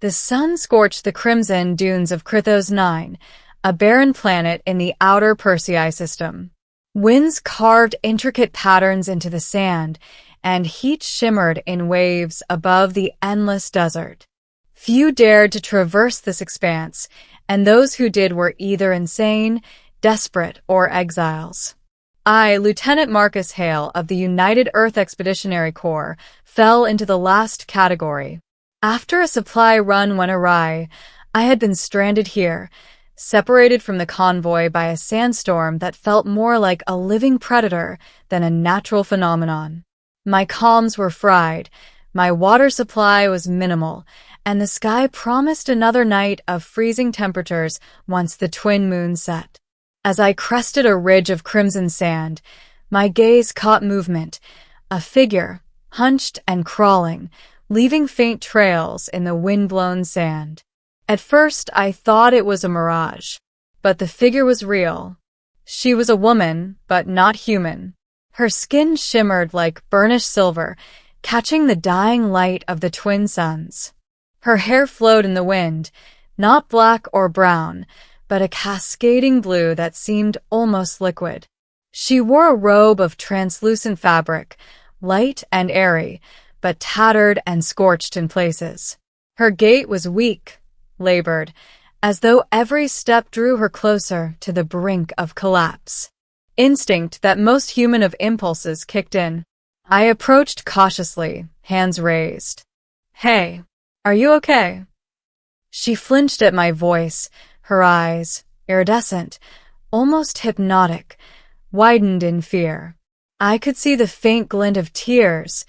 The sun scorched the crimson dunes of Krythos 9, a barren planet in the outer Persei system. Winds carved intricate patterns into the sand, and heat shimmered in waves above the endless desert. Few dared to traverse this expanse, and those who did were either insane, desperate, or exiles. I, Lieutenant Marcus Hale of the United Earth Expeditionary Corps, fell into the last category. After a supply run went awry, I had been stranded here, separated from the convoy by a sandstorm that felt more like a living predator than a natural phenomenon. My comms were fried, my water supply was minimal, and the sky promised another night of freezing temperatures once the twin moons set. As I crested a ridge of crimson sand, my gaze caught movement, a figure, hunched and crawling, leaving faint trails in the wind-blown sand. At first, I thought it was a mirage, but the figure was real. She was a woman, but not human. Her skin shimmered like burnished silver, catching the dying light of the twin suns. Her hair flowed in the wind, not black or brown, but a cascading blue that seemed almost liquid. She wore a robe of translucent fabric, light and airy, but tattered and scorched in places. Her gait was weak, labored, as though every step drew her closer to the brink of collapse. Instinct that most human of impulses kicked in. I approached cautiously, hands raised. "Hey, are you okay?" She flinched at my voice, her eyes, iridescent, almost hypnotic, widened in fear. I could see the faint glint of tears,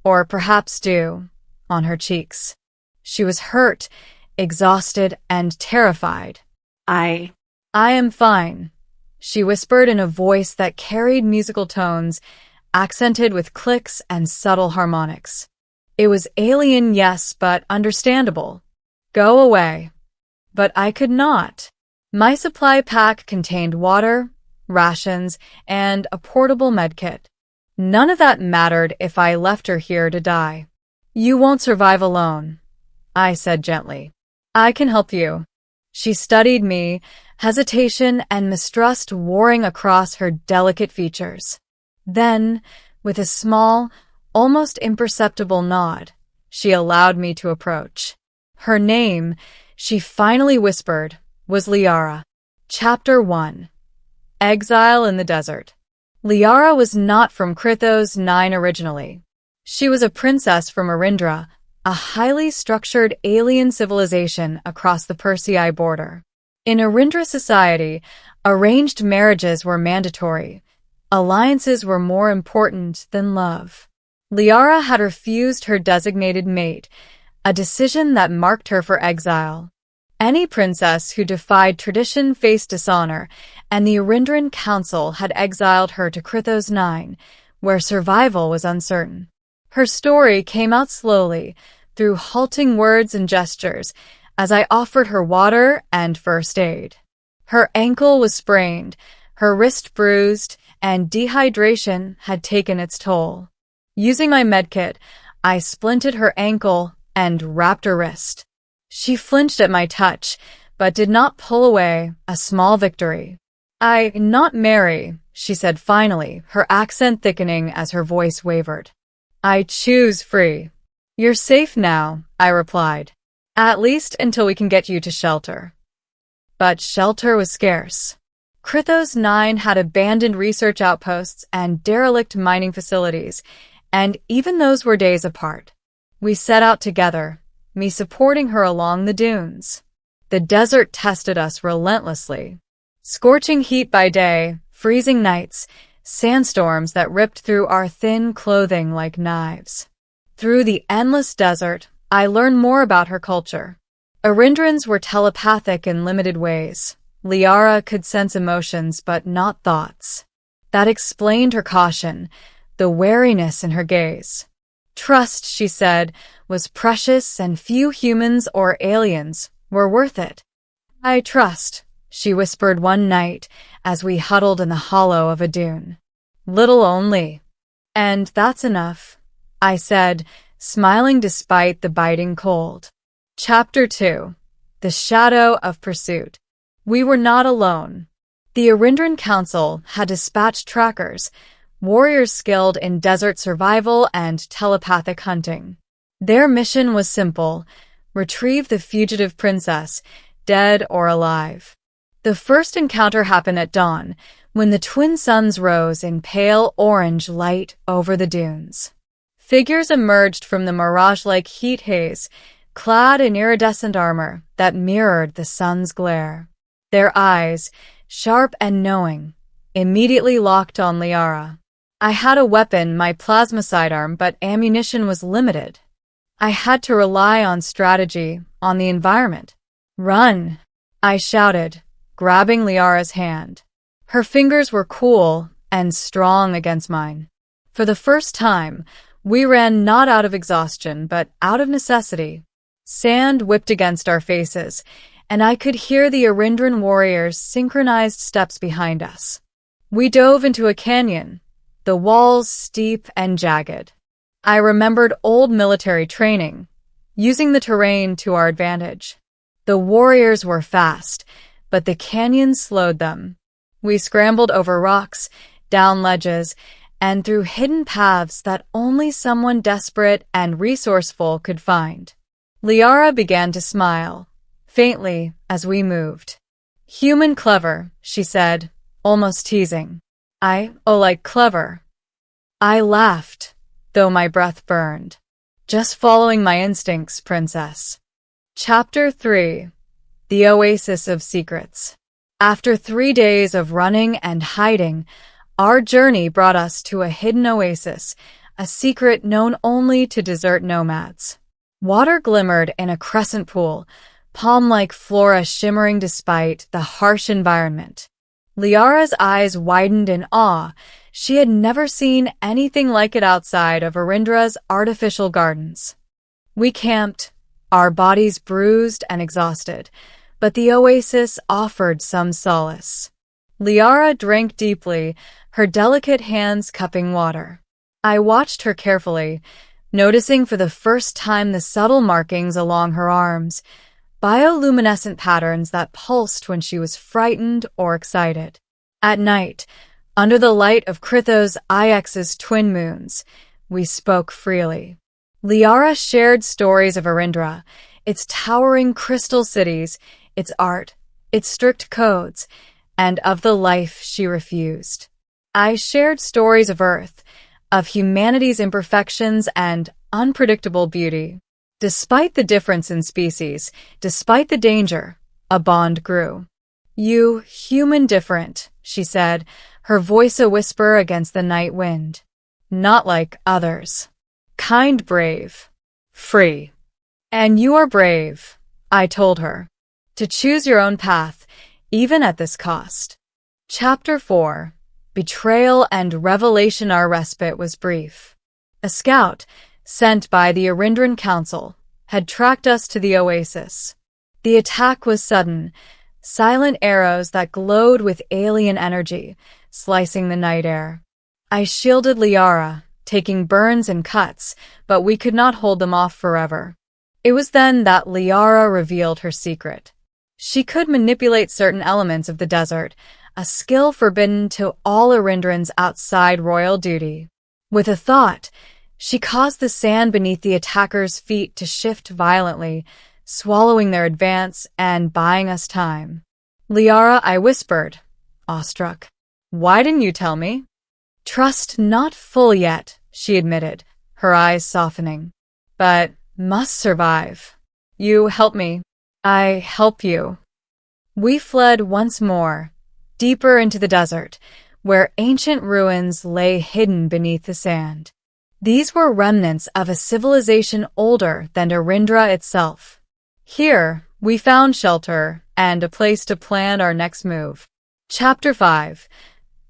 or perhaps dew, on her cheeks. She was hurt, exhausted, and terrified. I am fine," she whispered in a voice that carried musical tones, accented with clicks and subtle harmonics. It was alien, yes, but understandable. "Go away." But I could not. My supply pack contained water, rations, and a portable medkit. None of that mattered if I left her here to die. "You won't survive alone," I said gently. "I can help you." She studied me, hesitation and mistrust warring across her delicate features. Then, with a small, almost imperceptible nod, she allowed me to approach. Her name, she finally whispered, was Liara. Chapter 1. Exile in the Desert. Liara was not from Krythos 9 originally. She was a princess from Arindra, a highly structured alien civilization across the Persei border. In Arindra society, arranged marriages were mandatory. Alliances were more important than love. Liara had refused her designated mate, a decision that marked her for exile. Any princess who defied tradition faced dishonor, and the Arindran Council had exiled her to Krythos 9, where survival was uncertain. Her story came out slowly, through halting words and gestures, as I offered her water and first aid. Her ankle was sprained, her wrist bruised, and dehydration had taken its toll. Using my medkit, I splinted her ankle and wrapped her wrist. She flinched at my touch, but did not pull away, a small victory. "Not marry," she said finally, her accent thickening as her voice wavered. "I choose free." "You're safe now," I replied. "At least until we can get you to shelter." But shelter was scarce. Krythos 9 had abandoned research outposts and derelict mining facilities, and even those were days apart. We set out together, me supporting her along the dunes. The desert tested us relentlessly. Scorching heat by day, freezing nights, sandstorms that ripped through our thin clothing like knives. Through the endless desert, I learned more about her culture. Arindrans were telepathic in limited ways. Liara could sense emotions but not thoughts. That explained her caution, the wariness in her gaze. Trust, she said, was precious and few humans or aliens were worth it. "I trust," she whispered one night as we huddled in the hollow of a dune. "Little only." "And that's enough," I said, smiling despite the biting cold. Chapter 2. The Shadow of Pursuit. We were not alone. The Arindran Council had dispatched trackers, warriors skilled in desert survival and telepathic hunting. Their mission was simple: retrieve the fugitive princess, dead or alive. The first encounter happened at dawn, when the twin suns rose in pale orange light over the dunes. Figures emerged from the mirage-like heat haze, clad in iridescent armor that mirrored the sun's glare. Their eyes, sharp and knowing, immediately locked on Liara. I had a weapon, my plasma sidearm, but ammunition was limited. I had to rely on strategy, on the environment. "Run!" I shouted, grabbing Liara's hand. Her fingers were cool and strong against mine. For the first time, we ran not out of exhaustion, but out of necessity. Sand whipped against our faces, and I could hear the Arindran warriors' synchronized steps behind us. We dove into a canyon, the walls steep and jagged. I remembered old military training, using the terrain to our advantage. The warriors were fast, but the canyon slowed them. We scrambled over rocks, down ledges, and through hidden paths that only someone desperate and resourceful could find. Liara began to smile, faintly, as we moved. "Human clever," she said, almost teasing. Like clever. I laughed, though my breath burned. "Just following my instincts, princess." Chapter 3. The Oasis of Secrets. After 3 days of running and hiding, our journey brought us to a hidden oasis, a secret known only to desert nomads. Water glimmered in a crescent pool, palm-like flora shimmering despite the harsh environment. Liara's eyes widened in awe. She had never seen anything like it outside of Arindra's artificial gardens. We camped, our bodies bruised and exhausted, but the oasis offered some solace. Liara drank deeply, her delicate hands cupping water. I watched her carefully, noticing for the first time the subtle markings along her arms, bioluminescent patterns that pulsed when she was frightened or excited. At night, under the light of Krithos IX's twin moons, we spoke freely. Liara shared stories of Arindra, its towering crystal cities, its art, its strict codes, and of the life she refused. I shared stories of Earth, of humanity's imperfections and unpredictable beauty. Despite the difference in species, despite the danger, a bond grew. "You, human different," she said, her voice a whisper against the night wind. "Not like others. Kind, brave, free. And you are brave," I told her, "to choose your own path, even at this cost." Chapter 4. Betrayal and Revelation. Our respite was brief. A scout, sent by the Arindran Council, had tracked us to the oasis. The attack was sudden, silent arrows that glowed with alien energy, slicing the night air. I shielded Liara, taking burns and cuts, but we could not hold them off forever. It was then that Liara revealed her secret. She could manipulate certain elements of the desert, a skill forbidden to all Arindrans outside royal duty. With a thought, she caused the sand beneath the attackers' feet to shift violently, swallowing their advance and buying us time. "Liara," I whispered, awestruck. "Why didn't you tell me?" "Trust not full yet," she admitted, her eyes softening. "But must survive. You help me. I help you." We fled once more, deeper into the desert, where ancient ruins lay hidden beneath the sand. These were remnants of a civilization older than Arindra itself. Here, we found shelter and a place to plan our next move. Chapter 5.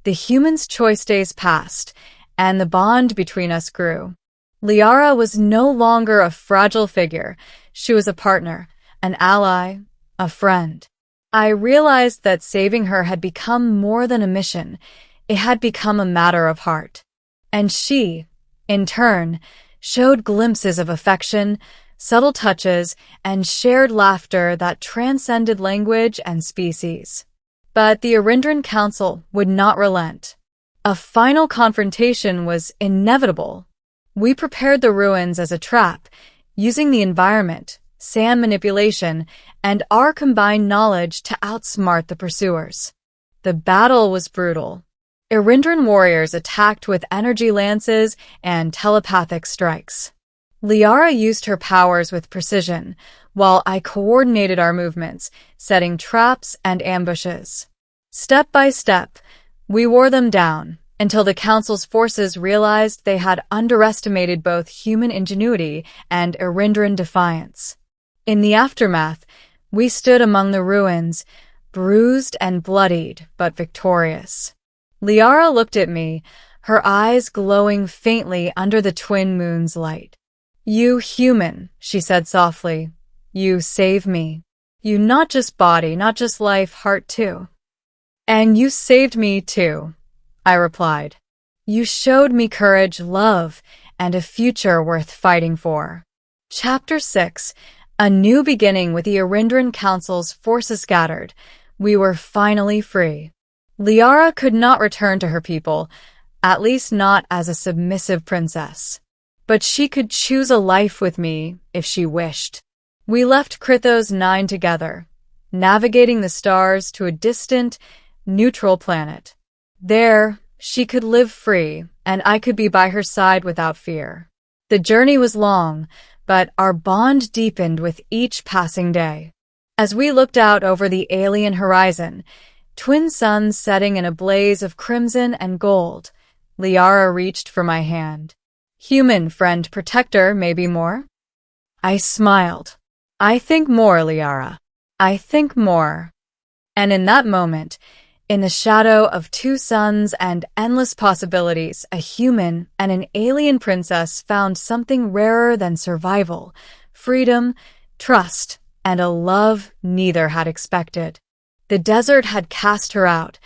The humans' choice days passed, and the bond between us grew. Liara was no longer a fragile figure. She was a partner, an ally, a friend. I realized that saving her had become more than a mission. It had become a matter of heart. And she, in turn, showed glimpses of affection, subtle touches, and shared laughter that transcended language and species. But the Arindran Council would not relent. A final confrontation was inevitable. We prepared the ruins as a trap, using the environment, sand manipulation, and our combined knowledge to outsmart the pursuers. The battle was brutal. Arindran warriors attacked with energy lances and telepathic strikes. Liara used her powers with precision, while I coordinated our movements, setting traps and ambushes. Step by step, we wore them down, until the Council's forces realized they had underestimated both human ingenuity and Arindran defiance. In the aftermath, we stood among the ruins, bruised and bloodied, but victorious. Liara looked at me, her eyes glowing faintly under the twin moon's light. "You human," she said softly. "You save me. You not just body, not just life, heart too." "And you saved me too," I replied. "You showed me courage, love, and a future worth fighting for." Chapter 6. A new beginning. With the Arindran Council's forces scattered, we were finally free. Liara could not return to her people, at least not as a submissive princess. But she could choose a life with me if she wished. We left Krythos 9 together, navigating the stars to a distant, neutral planet. There, she could live free, and I could be by her side without fear. The journey was long, but our bond deepened with each passing day. As we looked out over the alien horizon, twin suns setting in a blaze of crimson and gold, Liara reached for my hand. "Human friend protector, maybe more?" I smiled. "I think more, Liara. I think more." And in that moment, in the shadow of two suns and endless possibilities, a human and an alien princess found something rarer than survival, freedom, trust, and a love neither had expected. The desert had cast her out,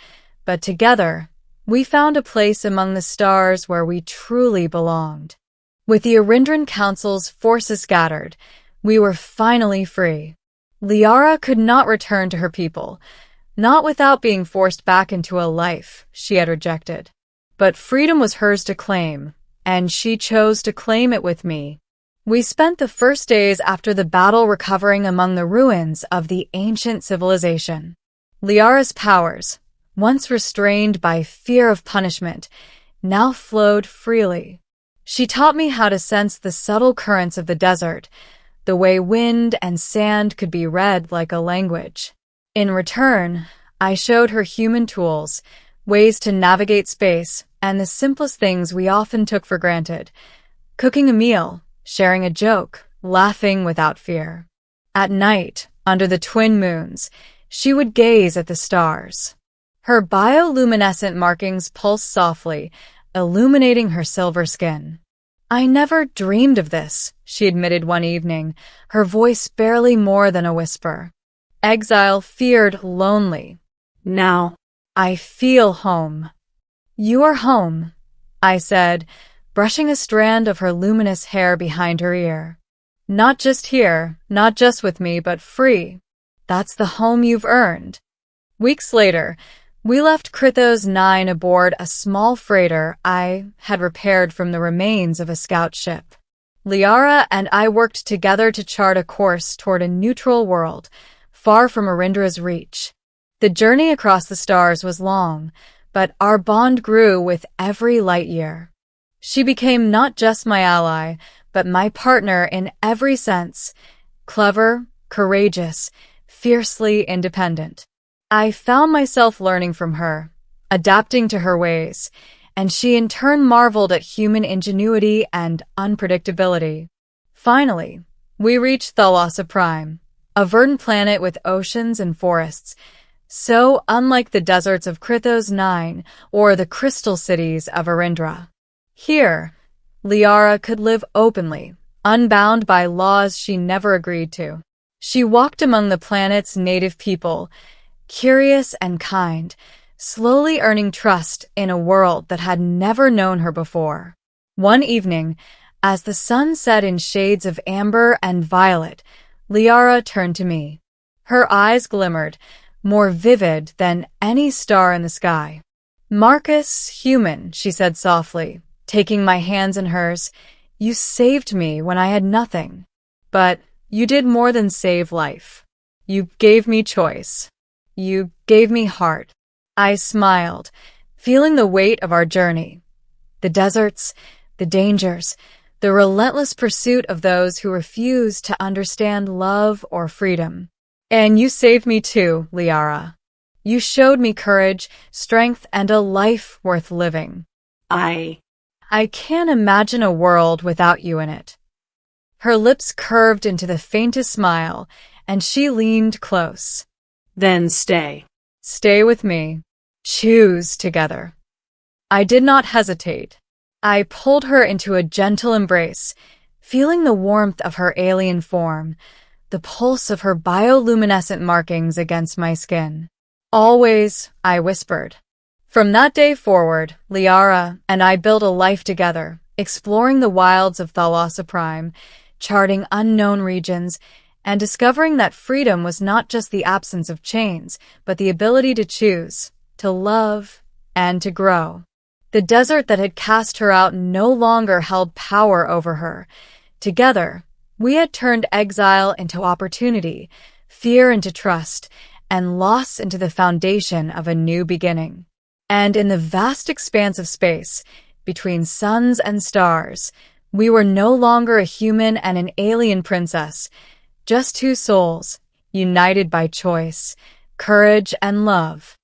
but together, we found a place among the stars where we truly belonged. With the Arindran Council's forces scattered, we were finally free. Liara could not return to her people, not without being forced back into a life she had rejected. But freedom was hers to claim, and she chose to claim it with me. We spent the first days after the battle recovering among the ruins of the ancient civilization. Liara's powers, once restrained by fear of punishment, now flowed freely. She taught me how to sense the subtle currents of the desert, the way wind and sand could be read like a language. In return, I showed her human tools, ways to navigate space, and the simplest things we often took for granted: cooking a meal, sharing a joke, laughing without fear. At night, under the twin moons, she would gaze at the stars. Her bioluminescent markings pulsed softly, illuminating her silver skin. "I never dreamed of this," she admitted one evening, her voice barely more than a whisper. "Exile, feared, lonely. Now, I feel home." "You are home," I said, brushing a strand of her luminous hair behind her ear. "Not just here, not just with me, but free. That's the home you've earned." Weeks later, we left Krythos 9 aboard a small freighter I had repaired from the remains of a scout ship. Liara and I worked together to chart a course toward a neutral world, far from Arindra's reach. The journey across the stars was long, but our bond grew with every light year. She became not just my ally, but my partner in every sense: clever, courageous, fiercely independent. I found myself learning from her, adapting to her ways, and she in turn marveled at human ingenuity and unpredictability. Finally, we reached Thalassa Prime, a verdant planet with oceans and forests, so unlike the deserts of Krythos 9 or the crystal cities of Arindra. Here, Liara could live openly, unbound by laws she never agreed to. She walked among the planet's native people, curious and kind, slowly earning trust in a world that had never known her before. One evening, As the sun set in shades of amber and violet, Liara turned to me. Her eyes glimmered, more vivid than any star in the sky. "Marcus, human," she said softly, taking my hands in hers. "You saved me when I had nothing. But you did more than save life. You gave me choice. You gave me heart." I smiled, feeling the weight of our journey. The deserts, the dangers, the relentless pursuit of those who refuse to understand love or freedom. "And you saved me too, Liara. You showed me courage, strength, and a life worth living. I can't imagine a world without you in it." Her lips curved into the faintest smile, and she leaned close. "Then stay. Stay with me. Choose together." I did not hesitate. I pulled her into a gentle embrace, feeling the warmth of her alien form, the pulse of her bioluminescent markings against my skin. "Always," I whispered. From that day forward, Liara and I built a life together, exploring the wilds of Thalassa Prime, charting unknown regions, and discovering that freedom was not just the absence of chains, but the ability to choose, to love, and to grow. The desert that had cast her out no longer held power over her. Together, we had turned exile into opportunity, fear into trust, and loss into the foundation of a new beginning. And in the vast expanse of space, between suns and stars, we were no longer a human and an alien princess, just two souls, united by choice, courage, and love.